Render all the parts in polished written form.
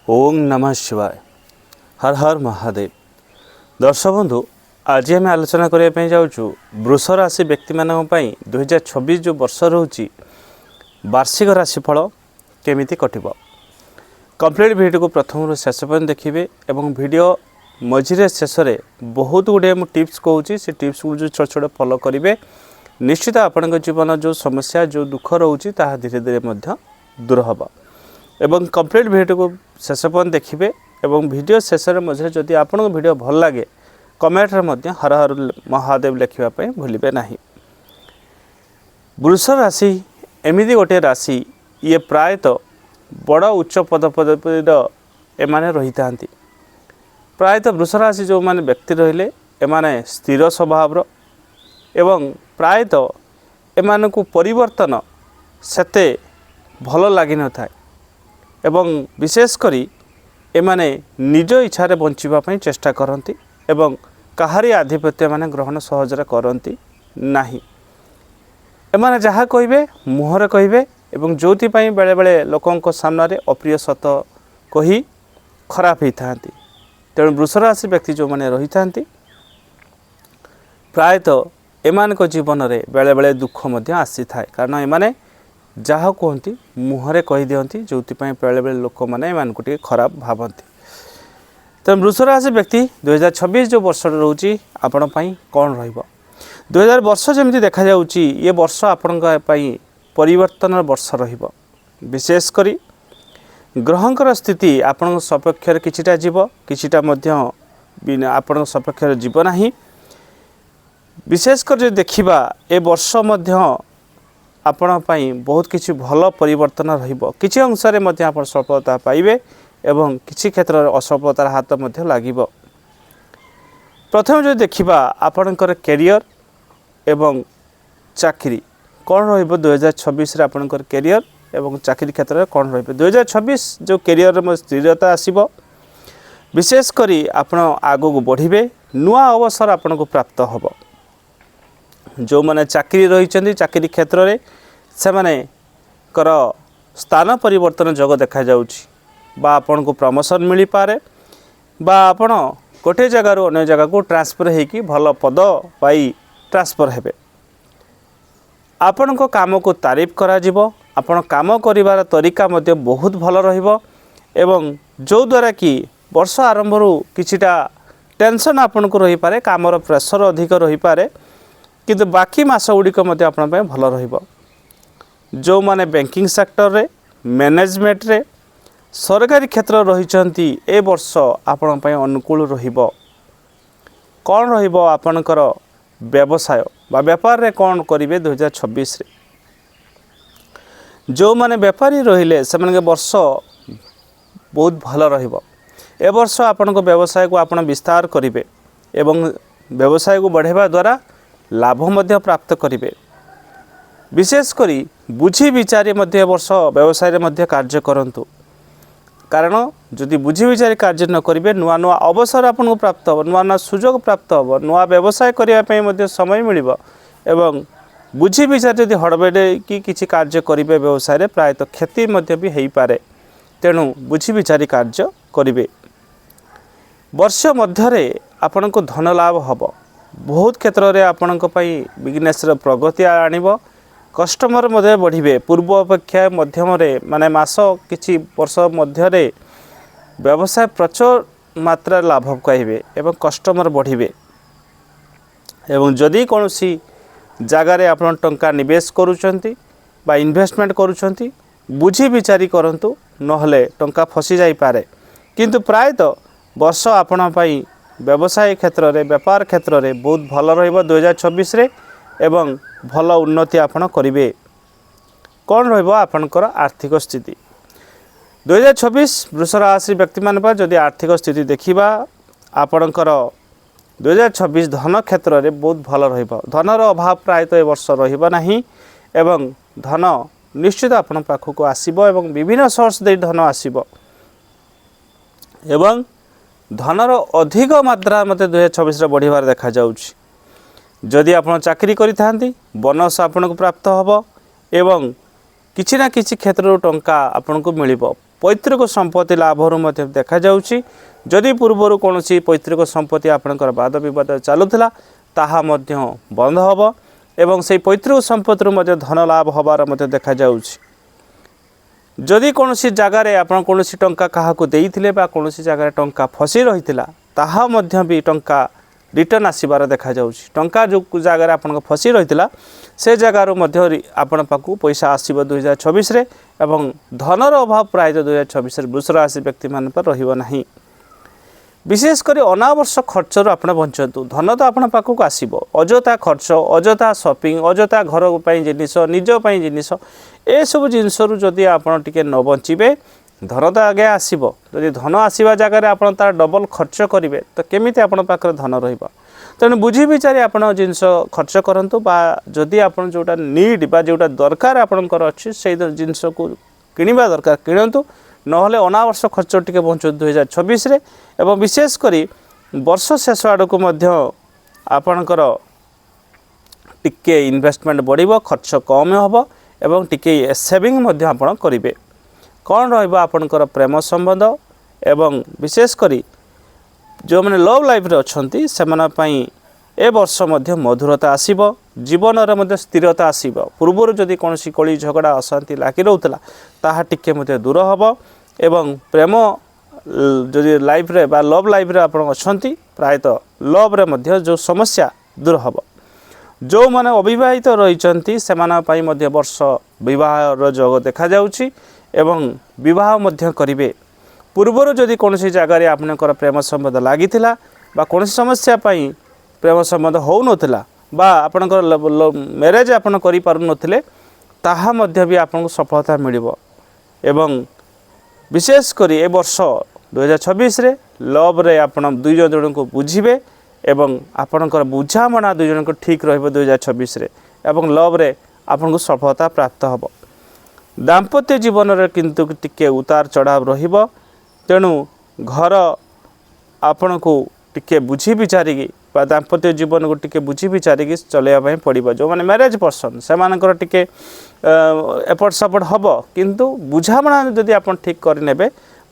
ओम नमः शिवाय। हर हर महादेव। दर्शक बंधु, आज आम आलोचना करने जाऊँ वृष राशि व्यक्ति मान 2026 जो वर्ष रोचे वार्षिक राशिफल केमिति कटिब। कंप्लीट वीडियो को प्रथम शेष पर्यंत देखिए और वीडियो मझिरे शेष में बहुत गुड़े टिप्स कहूँ से टिप्स को जो छोट छोट फॉलो करेंगे निश्चित आपण जीवन जो समस्या जो दुख रोचे धीरे धीरे दूर हम एवं कंप्लीट वीडियो को शेष पर्यंत देखिए और वीडियो शेष मझे जदि आपन वीडियो भल लगे कमेंट रे हर हर महादेव लिखापी भूलिए ना। वृष राशि एमती गोटे राशि ये प्रायतः बड़ उच्च पदपदवीर एमाने रही था। प्रायतः वृष राशि जो माने व्यक्ति रहिले एमाने स्थिर स्वभाव एवं प्रायतः एमान को परिवर्तन सेते भल लगी न था एवं विशेष करी एमाने निज इच्छा रे बंचिबा चेष्टा करती एवं काहारी आधिपत्य माने ग्रहण सहजरे करती नाही। एमाने जहाँ कहिबे मुहरे कहिबे एवं जोथि पई बेले बेले लोकंक सामने रे अप्रिय सत कही खराब होता। तेणु वृष राशि व्यक्ति जो माने रही था प्रायतः एमान को जीवन रे बेले बेले दुख मध्य आसी थाए कारण एमाने जहाँ कहती मुहरे कही दियंती जो बेले बेले लोक मैंने टे खराब भावती। तो वृष राशि व्यक्ति 2026 जो वर्ष रोचे आपण कौन रहा 2000 वर्ष जमी देखा ये वर्ष आपण परिवर्तन वर्ष रहिबो। विशेष करी ग्रहंकर स्थिति आपण सपक्ष किछिटा जीव किछिटा मध्य आपण सपक्ष जीव नाही। विशेषकर देखिबा ए वर्ष मध्य आपण बहुत किसी भल परिवर्तन रहिबो। किछि अंश रे मध्य आपण सफलता पाइबे एवं किछि क्षेत्र रे असफलतार हाथ मध्य लागिबो। प्रथम जो देखिबा आपणकर कैरियर एवं चाकरी कौन रहिबो 2026 रे आपणकर कैरियर एवं चाकरी क्षेत्र रे कौन रहिबो। 2026 जो कैरियर रे स्थिरता आसीबो। विशेष करी आपण आगो को बढ़िबे नुआ अवसर आपण को प्राप्त होबो। जो माने चाकरी रही चाकरी क्षेत्र में से माने कर स्थान परिवर्तन जग देखा जाउछि बा आपन को प्रमोशन मिली पारे बा आपन गोटे जगार अन्य जगह को ट्रांसफर होगी भल पद पाई ट्रांसफर हेबे। आपन को काम को तारीफ करा जिवो। आपन काम करिवार तरीका मध्य बहुत भल रहिबो एवं जो द्वारा कि वर्ष आरंभ रु किछिटा टेंशन आपन को रही पारे कामर प्रेशर अधिक रही पारे किंतु बाकी मास गुड़िक भल रहिबो। जो माने बैंकिंग सेक्टर रे मैनेजमेंट रे सरकारी क्षेत्र रही ए वर्ष आपण अनुकूल रहिबो। कौन रहिबो आपणकर व्यवसाय बा व्यापार रे कौन करिवे 2026 रे। जो माने व्यापारी रहिले से माने वर्ष बहुत भल रहिबो। ए वर्ष आपणको व्यवसाय को आपण विस्तार करिवे एवं व्यवसाय को बढ़ावा द्वारा लाभ मध्य प्राप्त करिवे। विशेष करी बुझी विचारी मध्य वर्ष व्यवसाय रे मध्य कार्य करंतु कारण जदि बुझी विचारी कार्य न करिवे नुआ नुआ अवसर आपन को प्राप्त हो नुआ नुआ सुजोग प्राप्त हो नुआ व्यवसाय करिया पई मध्य समय मिलिबो एवं बुझी विचार जदि हड़बड़े कि किछि कार्य करिवे व्यवसाय रे प्रायतः क्षति मध्य भी हेई पारे। तेणु बुझी विचारी कार्य करिवे। वर्ष मध्य रे आपन को धन लाभ हबो। बहुत क्षेत्र में आपण बिजनेस प्रगति आणव कस्टमर मध्य बढ़े पूर्व अपेक्षा मध्यम माने मास किछि वर्ष मध्य व्यवसाय प्रचुर मात्रा लाभ कहिबे एवं कस्टमर बढ़े एवं जदि कौन सी जगार आपण टंका निवेश करुचंती बा इन्वेस्टमेंट करुचंती बुझी विचारी करंतु नहले टंका फसी जाई पारे। किंतु प्रायतः वर्ष आपण पई व्यवसाय क्षेत्र रे व्यापार क्षेत्र रे बहुत भल रहिबो 2026 रे एवं भल उन्नति आपण करिवे। कौन रहिबो आपनकर आर्थिक स्थिति 2026 वृष राशि व्यक्ति मान पर जदि आर्थिक स्थिति देखिबा आपनकर 2026 धन क्षेत्र रे बहुत भल रहिबो। धनर अभाव प्रायतः ए वर्ष रहिबो नाही एवं धन निश्चित आपण पाखको आसीबो एवं विभिन्न सोर्स दे धन आसीबो एवं धनर अधिक मात्रा मत 2026 बढ़िबार देखा जाउछि। जदि आपण चाकरी करि थांती बोनस आपन को प्राप्त होबो एवं किछि ना किछि क्षेत्र टंका आपन को मिलिबो। पैतृक संपत्ति लाभर मध्य देखा जाउछि जदि पूर्वर कौन पैतृक संपत्ति आपणकर वाद विवाद चलुला ताहा मध्य बंद हब एवं से पैतृक संपत्ति मध्य धन लाभ हबार मध्य देखा जाउछि जदि कौन जगार आप कौन टंका क्या देते कौन जगार टंका फसी रही ताहा मध्य भी टंका रिटर्न आसबार देखा जाउछि टंका जो जगार आप फसी रही से जगार आपण पाखु पैसा आसब 2024 रे एवं धनर अभाव प्राय 2024 वृष राशि व्यक्ति मान पर रहिबो नाही विशेषकर अनावश्यक खर्च आप बंचतु धन तो आपण पाखक आसब अजथा खर्च अजथा शॉपिंग अजथा घर जिनिस निजपाई जिनिस ए सब जिनस जदि आपण टिके न बंचे धन तो आगे आसब जदि धन आसवा जगार आप तार डबल खर्च करेंगे तो केमी आपण पाखे धन रहा तेणु बुझी विचारी आपण जिनस खर्च करूँ जदि आप जोटा नीड बा जोटा दरकार आपणकर अच्छी से जिनस को किणवा दरकार किणतु नहले अनावश्यक खर्च टिके बंचु 2026 रे एवं विशेष करी वर्ष शेष आड़ को आपणकर टिके इन्वेस्टमेंट बढ़िबो खर्च कम हबो एवं टिके सेविंग मध्य आपण करिवे कौन रहिबो आपणकर प्रेम संबंध एवं विशेष करी जो मैंने लव लाइफ रे अछंती सेमना पई ए वर्ष मध्य मधुरता आसीबो जीवन रे मध्य स्थिरता आसीबो पूर्वर जदि कोनसी कली झगड़ा अशांति लागी रहउतला ताहा टिके मध्य दूर हबो एवं प्रेम जदि लाइफ रे बा लव लाइफ रे आपण अछंती प्रायतः लव रे मध्य जो समस्या दूर हबो जो माने अविवाहित रहिचंती सेमाना पई मध्य वर्ष विवाह रो जोग देखा जाउची एवं विवाह मध्य करिवे पूर्वर जदि कोनसी जगार आपनकर प्रेम संबंध लागिथिला बा कोनसी समस्या पई प्रेम संबंध हो नथिला बा आपनकर मैरिज आपन करि पारु नथिले ताहा मध्य भी आपनको सफलता मिलिबो एवं विशेष करी ए वर्ष 2026 रे लव रे आपण दुई जन को बुझिबे एवं आपनकर बुझामणा दुई जन को ठीक रहबो 2026 रे एवं लव रे आपनको सफलता प्राप्त हबो दाम्पत्य जीवन रे किंतु टिके उतार चढ़ाव रहिबो तेणु घर आपण को टिके बुझी विचारिकी दाम्पत्य जीवन को टिके बुझी विचारिकी चलैया पड़ो जो मैंने मैरिज पर्सन से मानकर टिके एपट सपट हम किंतु बुझामणा जदि आप ठीक करने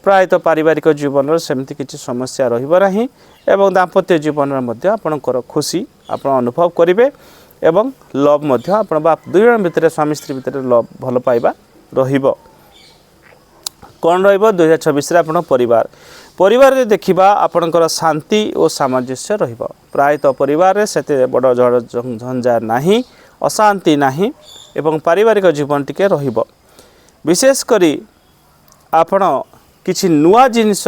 प्रायतः पारिवारिक जीवन सेमती किसी समस्या रहिबो नाही एवं दाम्पत्य जीवन में आपणकर खुशी आप अनुभव करेंगे एवं लव मध्य आपण बाप दुई जन भितर स्वामी स्त्री भितर लव भल पाइबा रहिबो कौन रहिबो 2026 रे आपण परिवार परिवार रे देखिबा आपणकर शांति और सामंजस्य रहिबो प्रायतः परिवार रे सेते बड़ झड़ झंझा नाही अशांति नाही एवं पारिवारिक जीवन टिके रहिबो विशेष करी आपण किछि नुआ जिनिस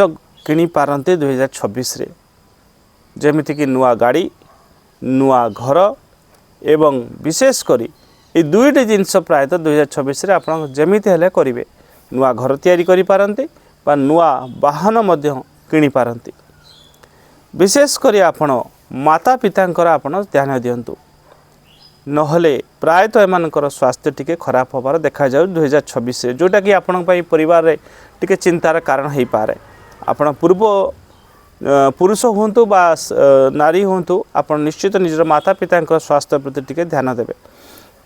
किनि पारंते 2026 रे जेमिति कि नुआ गाड़ी नुआ घर एवं विशेष करी ए दुईटी जिनिस प्रायतः 2026 रे आपण जेमिति हेले करिवे नुआ घर तैयारी करि पारंते बा नुआ वाहन मध्य किनि पारंते विशेष करी आपण माता पितांकर आपण ध्यान दियंतु नहले प्रायतः एमानकर स्वास्थ्य टिके खराब होबार देखा जाउ 2026 रे जोटा कि आपण पई परिवार रे टिके चिंतार कारण हेई पारे आपण पूर्व पुरुष होंतु बा नारी होंतु आपण निश्चित निजर माता पितांकर स्वास्थ्य प्रति टिके ध्यान देबे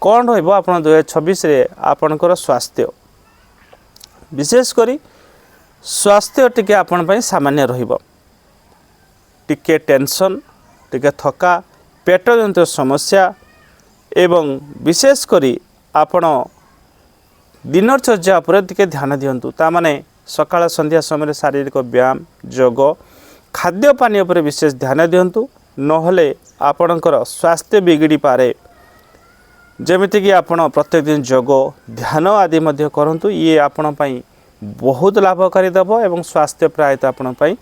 कौन रहइबो आपण 2026 रे आपणकर स्वास्थ्य विशेष करी स्वास्थ्य टिके आपण पई सामान्य रहिबो टिके टेंशन टिके थका पेट जंत समस्या एवं विशेष करी आपण दिनचर्या पर टिके ध्यान दियंतु ता माने सकाळ संध्या समय शारीरिक व्यायाम योग खाद्य पानी पर विशेष ध्यान दियंतु नहले आपणकर स्वास्थ्य बिगड़ी पारे जेमिति कि आपण प्रत्येक दिन योग ध्यान आदि मध्य करंतु ये आपण पई बहुत लाभकारी दबो एवं स्वास्थ्य प्रायतः आपण पई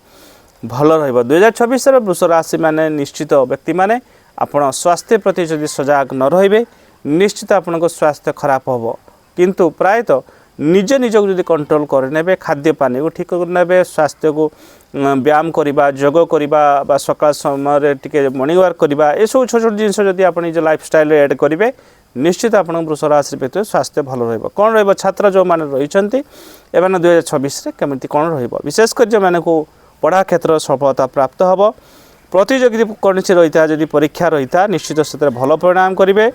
भल रहइबो 2026 रे वृष राशि माने निश्चित व्यक्ति माने आपण स्वास्थ्य प्रति जदि सजग न रहिबे निश्चित आपनको स्वास्थ्य खराब होबो किंतु प्रायतः निज निजक जदि कंट्रोल करने खाद्य पानी को ठीक करने स्वास्थ्य को व्यायाम करवा योग करवा बा सकाळ समय टिके मॉर्निंग वॉक करवा ए सब छोट छोट जिनस जदि आपण निज लाइफस्टाइल ऐड करेंगे निश्चित आपण वृष राशि भितर स्वास्थ्य भल रहिबो कोन रहिबो छात्र जो माने रहिचंती एमाने 2026 रे केमिति कोन रहिबो विशेष कर जो माने को पढ़ा क्षेत्र सफलता प्राप्त हबो प्रतियोगिता कोनसी रहिता जदि परीक्षा रहिता निश्चित से भल परिणाम करेंगे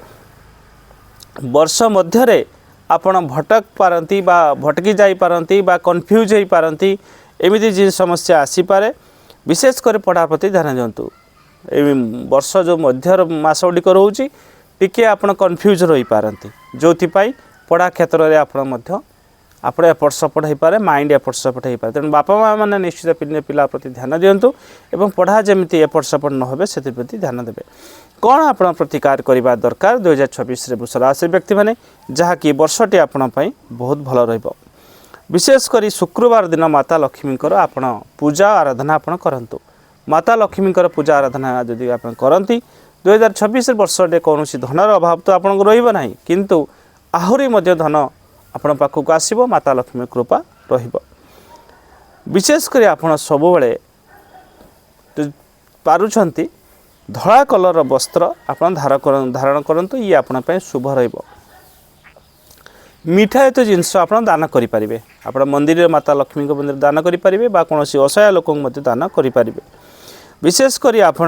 वर्ष मध्य आपण भटक पारती बा भटकी जाई पारती बा कन्फ्यूज होई पारती एमिति जी समस्या आसी पारे विशेष कर पढ़ा प्रति ध्यान दिंतु। वर्ष जो मध्यर मास गुड़िक रोचे टिके आपण कन्फ्यूज रही पारती जो पढ़ा क्षेत्र में आपण एपट सपट हो पारे माइंड एपट सपट हो पारे तेणु बापा माँ मैंने निश्चित पिला प्रति ध्यान दिंतु एवं पढ़ा जमी एपट सपट न हो से ध्यान देवे। कौन आप प्रतिकार करने दरकार 2026 वृष राशि व्यक्ति मैंने जहाँकि वर्षटी आपण बहुत भल रहिबो। विशेषकर शुक्रवार दिन माता लक्ष्मी आपण पूजा आराधना आपण करंतु। माता लक्ष्मी पूजा आराधना जदि आप करती 2026 वर्षटे कौन धनर अभाव तो आपको रहा किंतु आहुरी मध्य धन आपण पाखक आसो माता लक्ष्मी कृपा रहिबो। विशेषकर आपण सब पारुछंती धला कलर वस्त्र आपण धारण करंतु ये आपण शुभ रहिबो। मिठा तो जिनस आप दान करें आप मंदिर माता लक्ष्मी मंदिर दान करें कौन असहाय लोक दान करें। विशेषकर आप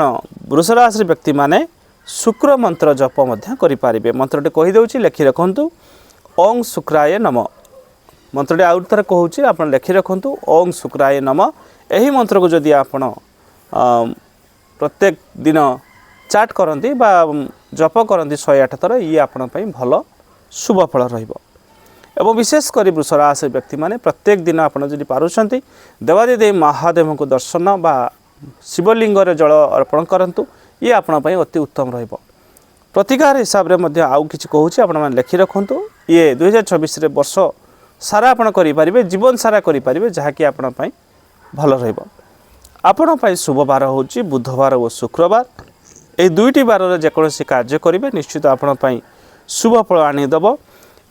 वृष राशि व्यक्ति माने शुक्र मंत्र जप करें। मंत्रटी कहीदे लिखि रखु ओं शुक्राय नम। मंत्रटी आउ थे कहूँ आप लिखि रखु ओं शुक्राय नम। यही मंत्र को जदि आप प्रत्येक दिन चाट करती जप करती 108 थर ये आपण भल शुभ फल रहिबो। एवं विशेषकर वृष राशि व्यक्ति माने प्रत्येक दिन आपड़ जब पार्टी देवादेवी महादेव को दर्शन बा शिवलिंग जल अर्पण करंतु ये आपण अति उत्तम रहिबो। प्रतिकार हिसाब से आउ कि कहूँ आप लिखि रखु ये 2026 वर्ष सारा आप करें जीवन सारा करें जहाँकि आपण भल रहिबो। आपण शुभ बार हूँ बुधवार और शुक्रवार ये दुईटी बार जेकोसी कार्य करेंगे निश्चित आपण शुभ फल आनीदेव।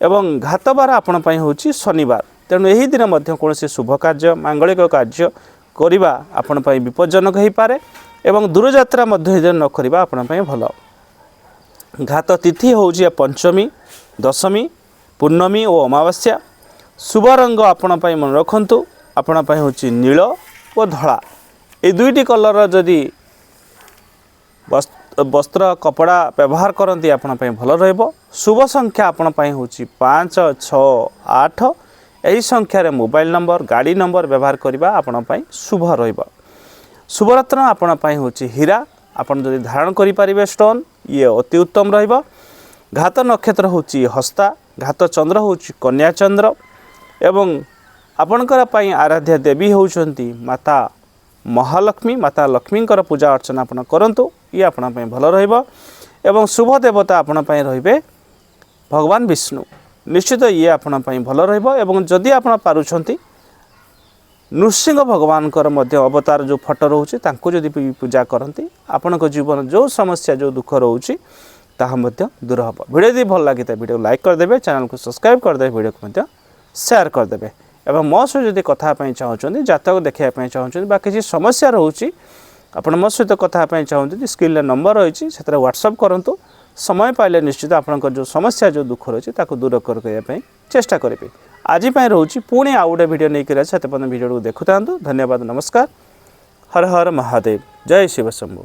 एवं घात बार आपण हूँ शनिवार तेणु यही दिन कौन शुभ कार्य मांगलिक कार्य करवा आपण विपज्जनक हो पारे एवं दूरयात्रा न करवा आपण भल। घात तिथि हूँ पंचमी दशमी पूर्णमी और अमावास्या। शुभ रंग आपण मन रखु आपण हूँ नील और धला ये दुईटी कलर जदि वस्त्र कपड़ा व्यवहार करती आपण भल रहिबो। शुभ संख्या आपण हूँ 5 6 8 यही संख्यार मोबाइल नंबर गाड़ी नंबर व्यवहार करने आपण शुभ रहिबो। शुभरत्न आपण हूँ हीरा आपण जदि धारण करें स्टोन ये अति उत्तम रहिबो। घात नक्षत्र हूँ हस्ता घात चंद्र हूँ कन्या चंद्र एवं आपणकर आराध्य देवी होउछंती माता महालक्ष्मी। माता लक्ष्मी पूजा अर्चना आपण करंतु ये आपण भल रहिबो। एवं शुभ देवता आपण रहिबे भगवान विष्णु निश्चित ये आपण भल रहिबो। एवं जदि आपण पारुछंती नृसिंह भगवान अवतार जो फोटो रोचे तांको जदि पूजा करती आपण जीवन जो समस्या जो दुख रोचे ताहा मध्य दूर हम। वीडियो यदि भल लगी वीडियो लाइक करदे चैनल को सब्सक्राइब करदे वीडियो को शेयर करदे एवं मो सहित जदि कथापी चाहते जातक देखापी चाहते बा किसी समस्या रोचे आपण मो सहित कथापी चाहते स्क्रीन नंबर रही से व्हाट्सअप करूँ समय पाइले निश्चित आपंकर जो समस्या जो दुख रही है दूर करने चेष्टा करेंगे। आज रोचे पुणी आउ गोटे वीडियो नहीं कर वीडियो को देखुता। धन्यवाद नमस्कार। हर हर महादेव जय शिव शंभु।